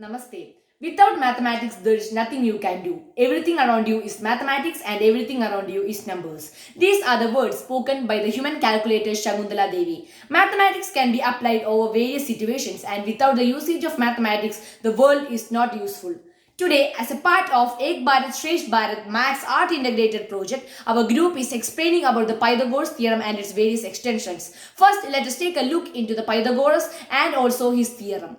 Namaste. Without mathematics, there is nothing you can do. Everything around you is mathematics and everything around you is numbers. These are the words spoken by the human calculator Shakuntala Devi. Mathematics can be applied over various situations, and without the usage of mathematics, the world is not useful. Today, as a part of Ek Bharat Shresth Bharat Maths Art Integrated Project, our group is explaining about the Pythagoras Theorem and its various extensions. First, let us take a look into the Pythagoras and also his theorem.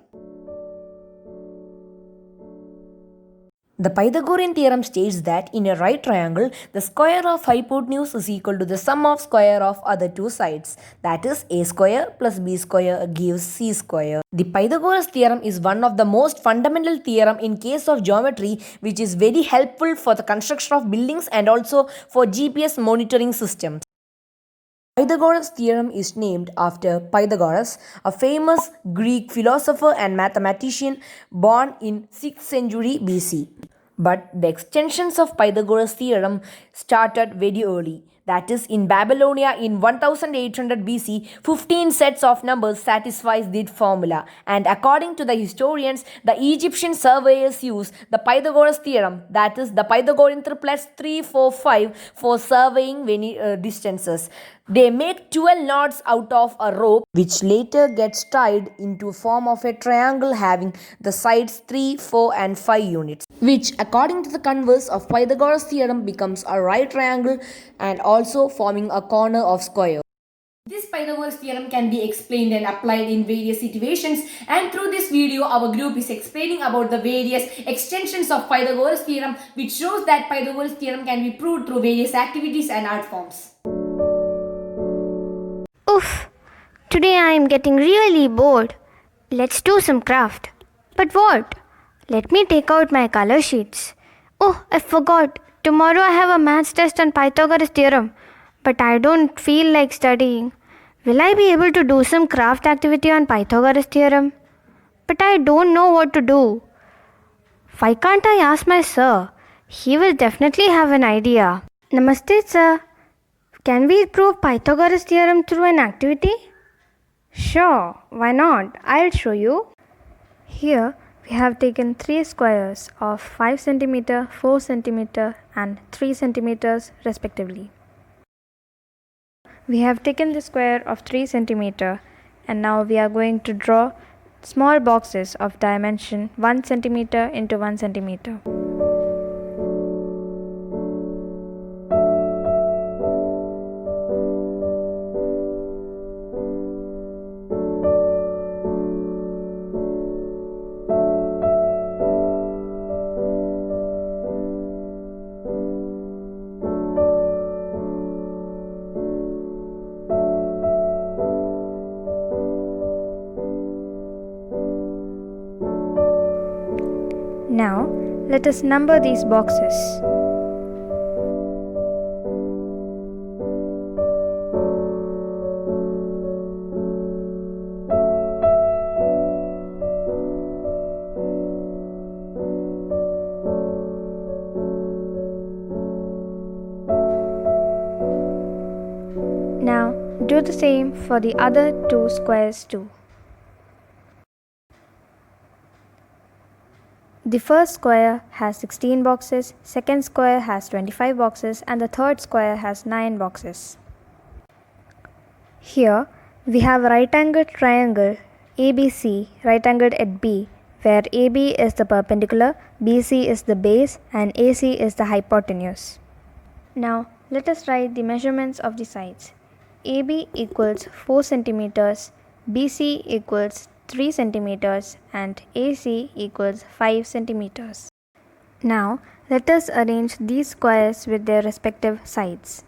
The Pythagorean theorem states that in a right triangle, the square of hypotenuse is equal to the sum of square of other two sides. That is, a square plus b square gives c square. The Pythagoras theorem is one of the most fundamental theorem in case of geometry, which is very helpful for the construction of buildings and also for GPS monitoring systems. Pythagoras theorem is named after Pythagoras, a famous Greek philosopher and mathematician born in 6th century BC. But the extensions of Pythagoras theorem started very early. That is, in Babylonia in 1800 BC, 15 sets of numbers satisfies this formula. And according to the historians, the Egyptian surveyors used the Pythagoras theorem, that is the Pythagorean triplets 3, 4, 5 for surveying many distances. They make 12 knots out of a rope which later gets tied into a form of a triangle having the sides 3, 4 and 5 units, which according to the converse of Pythagoras theorem becomes a right triangle and also forming a corner of square. This Pythagoras theorem can be explained and applied in various situations, and through this video our group is explaining about the various extensions of Pythagoras theorem, which shows that Pythagoras theorem can be proved through various activities and art forms. Oof, today I am getting really bored. Let's do some craft. But what? Let me take out my color sheets. Oh, I forgot. Tomorrow I have a maths test on Pythagoras theorem, but I don't feel like studying. Will I be able to do some craft activity on Pythagoras theorem? But I don't know what to do. Why can't I ask my sir? He will definitely have an idea. Namaste, sir. Can we prove Pythagoras theorem through an activity? Sure, why not? I'll show you. Here we have taken 3 squares of 5 cm, 4 cm and 3 cm respectively. We have taken the square of 3 cm and now we are going to draw small boxes of dimension 1 cm into 1 cm. Now, let us number these boxes. Now, do the same for the other 2 squares too. The first square has 16 boxes, second square has 25 boxes and the third square has 9 boxes. Here we have a right-angled triangle ABC right-angled at B, where AB is the perpendicular, BC is the base and AC is the hypotenuse. Now let us write the measurements of the sides. AB equals 4 cm, BC equals 3 cm and AC equals 5 cm. Now let us arrange these squares with their respective sides.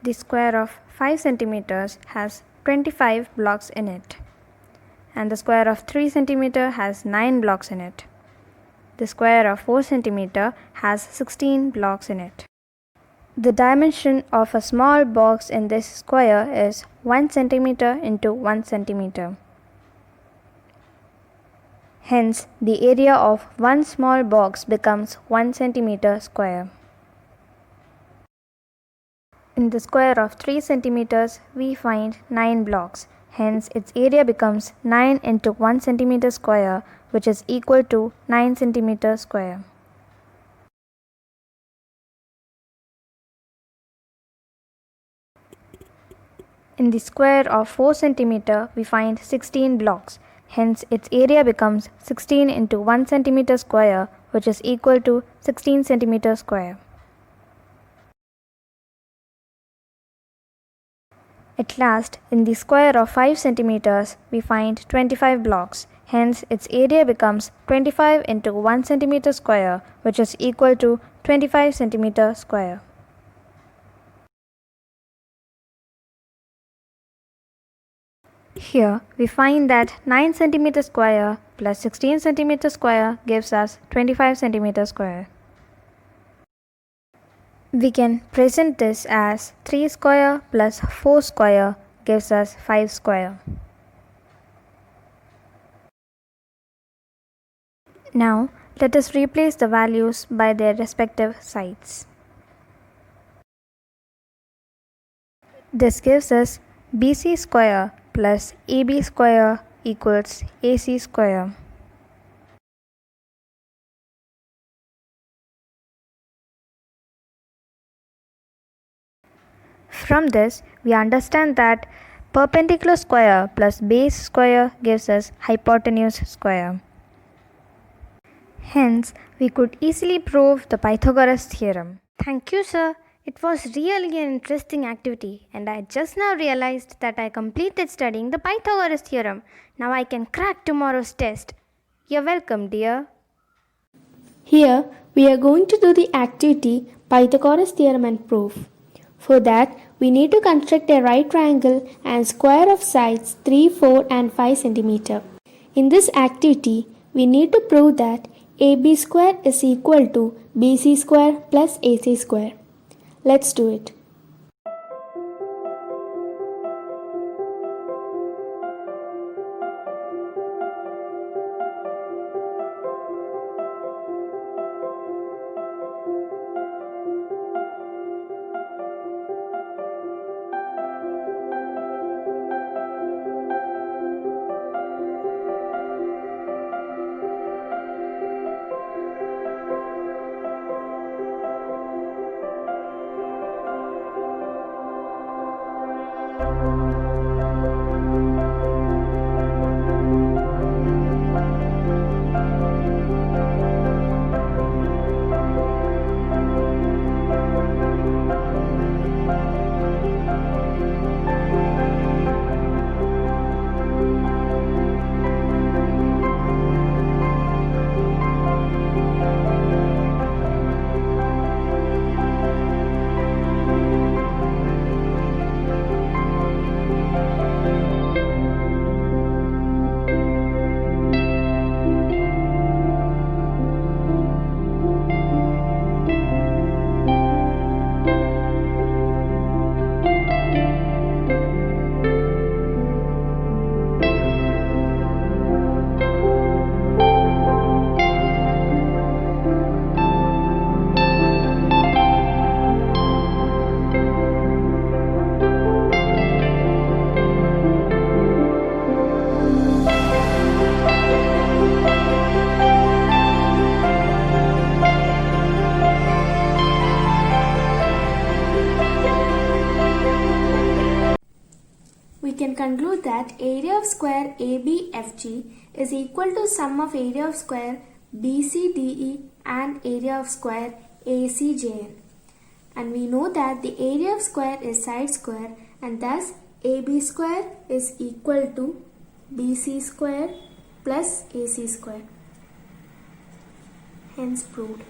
The square of 5 cm has 25 blocks in it, and the square of 3 cm has 9 blocks in it. The square of 4 cm has 16 blocks in it. The dimension of a small box in this square is 1 cm into 1 cm. Hence, the area of one small box becomes 1 centimeter square. In the square of 3 centimeters, we find 9 blocks. Hence, its area becomes 9 into 1 centimeter square, which is equal to 9 centimeter square. In the square of 4 centimeter, we find 16 blocks. Hence, its area becomes 16 into 1 centimeter square, which is equal to 16 centimeter square. At last, in the square of 5 centimeters, we find 25 blocks. Hence, its area becomes 25 into 1 centimeter square, which is equal to 25 centimeter square. Here, we find that 9 centimeter square plus 16 centimeter square gives us 25 centimeter square. We can present this as 3 square plus 4 square gives us 5 square. Now, let us replace the values by their respective sides. This gives us BC square plus AB square equals AC square. From this, we understand that perpendicular square plus base square gives us hypotenuse square. Hence, we could easily prove the Pythagoras theorem. Thank you, sir. It was really an interesting activity, and I just now realized that I completed studying the Pythagoras theorem. Now I can crack tomorrow's test. You're welcome, dear. Here we are going to do the activity Pythagoras theorem and proof. For that, we need to construct a right triangle and square of sides 3, 4 and 5 cm. In this activity, we need to prove that AB square is equal to BC square plus AC square. Let's do it. We can conclude that area of square ABFG is equal to sum of area of square BCDE and area of square ACJN. And we know that the area of square is side square, and thus AB square is equal to BC square plus AC square. Hence proved.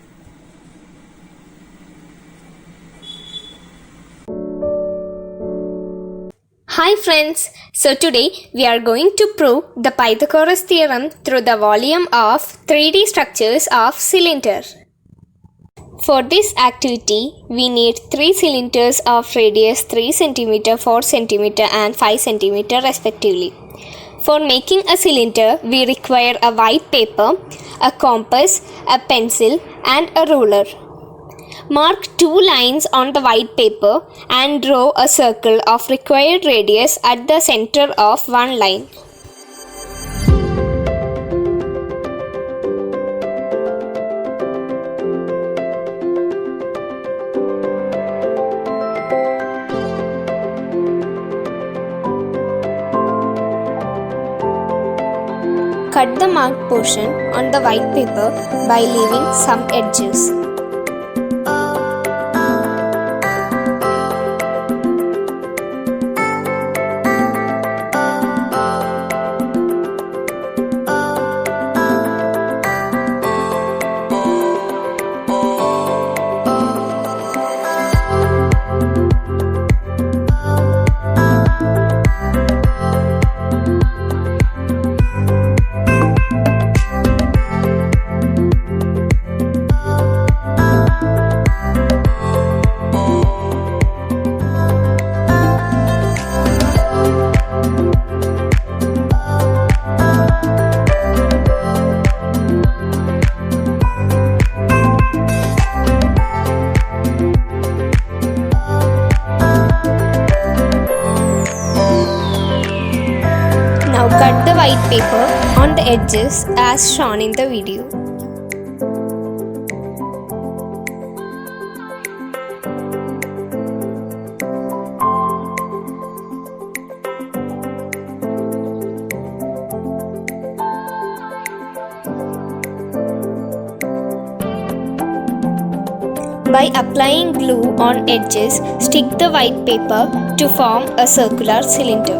Hi friends, so today we are going to prove the Pythagoras theorem through the volume of 3D structures of cylinder. For this activity, we need 3 cylinders of radius 3 cm, 4 cm and 5 cm respectively. For making a cylinder, we require a white paper, a compass, a pencil, and a ruler. Mark 2 lines on the white paper and draw a circle of required radius at the center of one line. Cut the marked portion on the white paper by leaving some edges. Now cut the white paper on the edges as shown in the video. By applying glue on edges, stick the white paper to form a circular cylinder.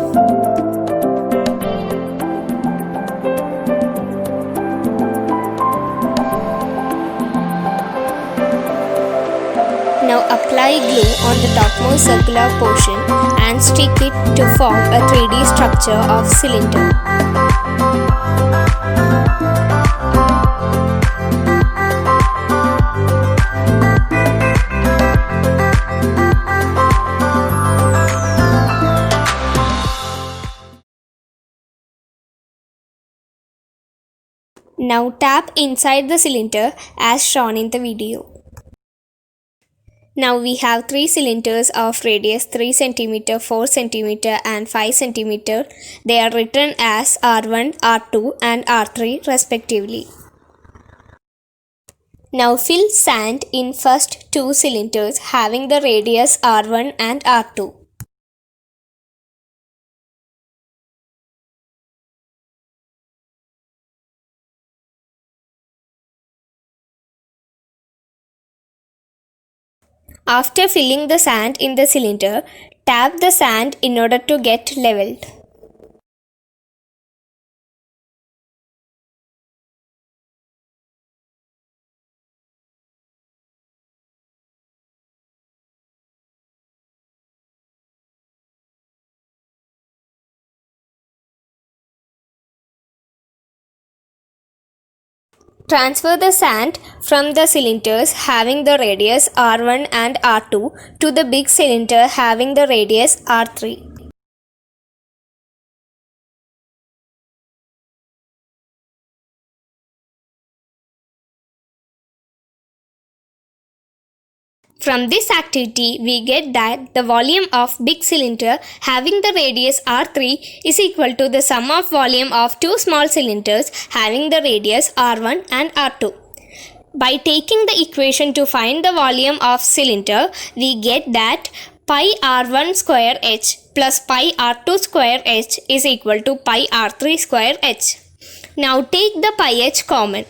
Now apply glue on the topmost circular portion and stick it to form a 3D structure of cylinder. Now tap inside the cylinder as shown in the video. Now we have 3 cylinders of radius 3 cm, 4 cm and 5 cm. They are written as R1, R2 and R3 respectively. Now fill sand in first 2 cylinders having the radius R1 and R2. After filling the sand in the cylinder, tap the sand in order to get leveled. Transfer the sand from the cylinders having the radius R1 and R2 to the big cylinder having the radius R3. From this activity, we get that the volume of big cylinder having the radius R3 is equal to the sum of volume of 2 small cylinders having the radius R1 and R2. By taking the equation to find the volume of cylinder, we get that pi R1 square h plus pi R2 square h is equal to pi R3 square h. Now take the pi h common.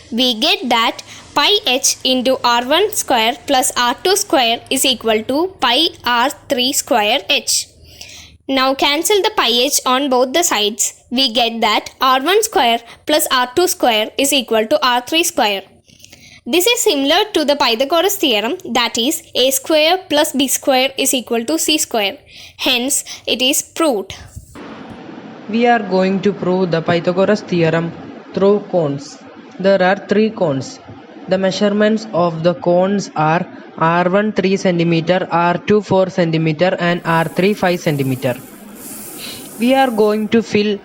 We get that pi h into R1 square plus R2 square is equal to pi R3 square h. Now cancel the pi h on both the sides. We get that R1 square plus R2 square is equal to R3 square. This is similar to the Pythagoras theorem, that is a square plus b square is equal to c square. Hence, it is proved. We are going to prove the Pythagoras theorem through cones. There are 3 cones. The measurements of the cones are R1 3 cm, R2 4 cm and R3 5 cm. We are going to fill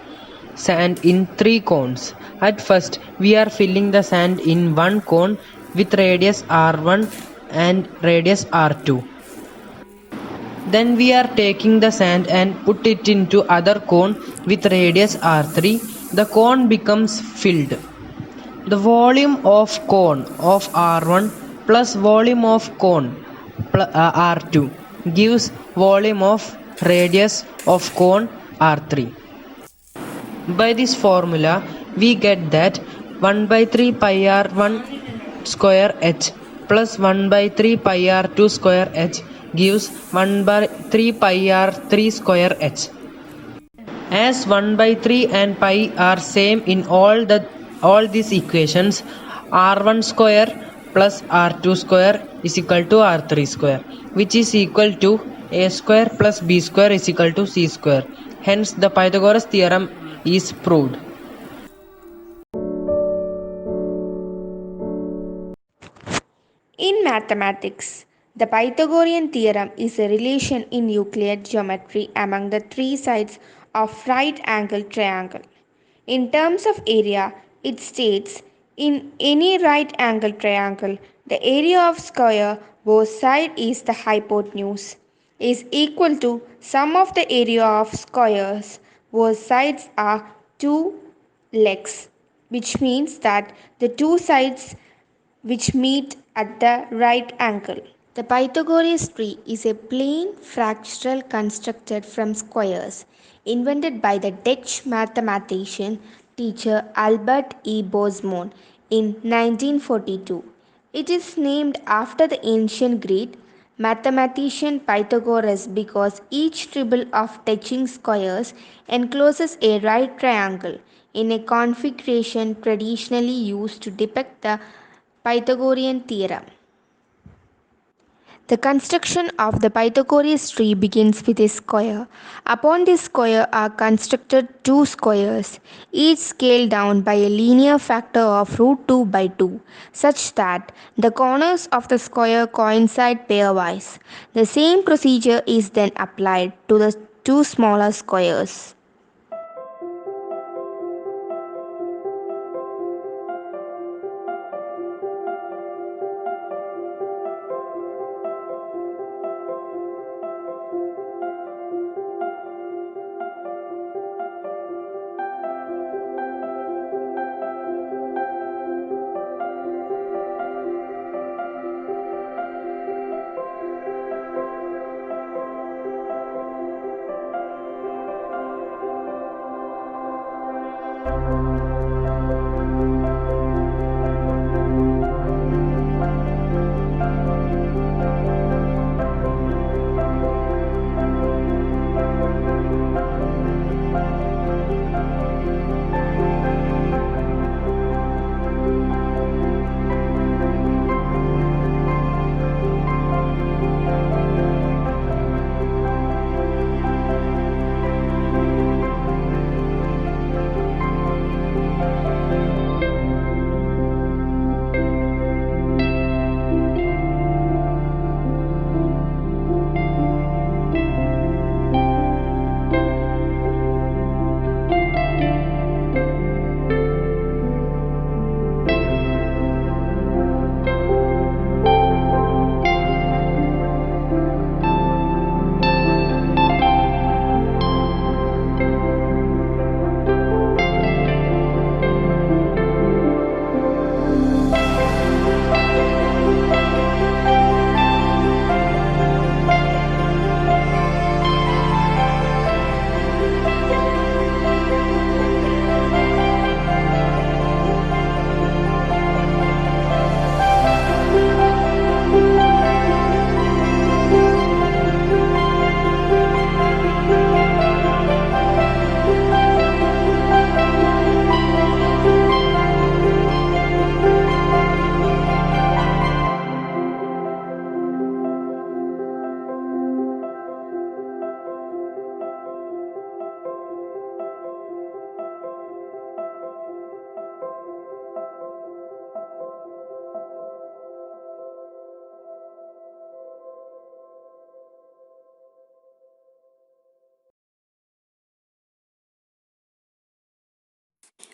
sand in 3 cones. At first, we are filling the sand in one cone with radius r1 and radius r2. Then we are taking the sand and put it into other cone with radius r3. The cone becomes filled. The volume of cone of r1 plus volume of cone r2 gives volume of radius of cone r3. By this formula, we get that 1 by 3 pi r1 square h plus 1 by 3 pi r2 square h gives 1 by 3 pi r3 square h. As 1 by 3 and pi are same in all these equations, r1 square plus r2 square is equal to r3 square, which is equal to a square plus b square is equal to c square. Hence, the Pythagoras theorem is proved. In mathematics, the Pythagorean theorem is a relation in Euclid geometry among the three sides of right-angled triangle. In terms of area, it states in any right-angled triangle, the area of square both sides is the hypotenuse is equal to sum of the area of squares both sides are 2 legs, which means that the two sides which meet at the right angle. The Pythagoras tree is a plane fractal constructed from squares, invented by the Dutch mathematician teacher Albert E. Bosman in 1942. It is named after the ancient Greek mathematician Pythagoras because each triple of touching squares encloses a right triangle in a configuration traditionally used to depict the Pythagorean theorem. The construction of the Pythagoras tree begins with a square. Upon this square are constructed two squares, each scaled down by a linear factor of root 2 by 2, such that the corners of the square coincide pairwise. The same procedure is then applied to the two smaller squares.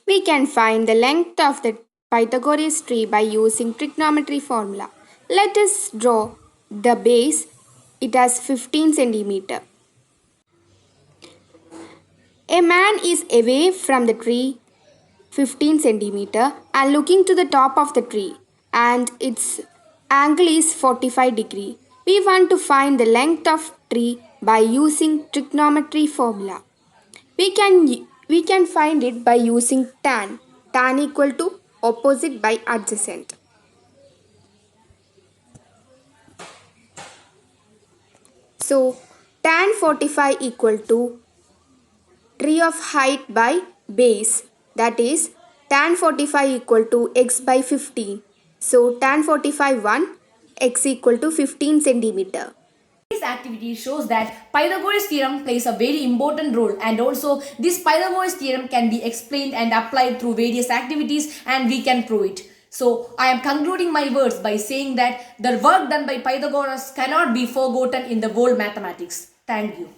We can find the length of the Pythagoras tree by using trigonometry formula. Let us draw the base. It has 15 centimeter. A man is away from the tree 15 centimeter and looking to the top of the tree, and its angle is 45 degree. We want to find the length of tree by using trigonometry formula. We can find it by using tan. Tan equal to opposite by adjacent. So tan 45 equal to tree of height by base, that is tan 45 equal to x by 15. So tan 45 1, x equal to 15 centimeter. This activity shows that Pythagoras theorem plays a very important role, and also this Pythagoras theorem can be explained and applied through various activities, and we can prove it. So I am concluding my words by saying that the work done by Pythagoras cannot be forgotten in the world mathematics. Thank you.